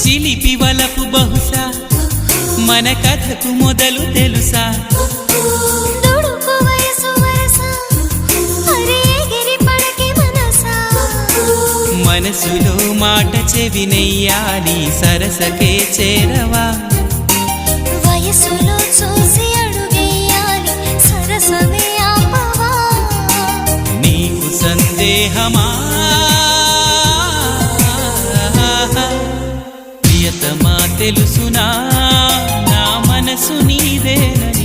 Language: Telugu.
చిలిపి వలపు బహుశా మన కథకు మొదలు తెలుసా మనసులో మాట చెవినెయ్యాలి సరసకే చేరవా వయసులో చూసి అడుగేయాలి సరసమే ఆపవా నీకు సందేహమా ప్రియతమా తెలుసునా నా మనసు నీదేనని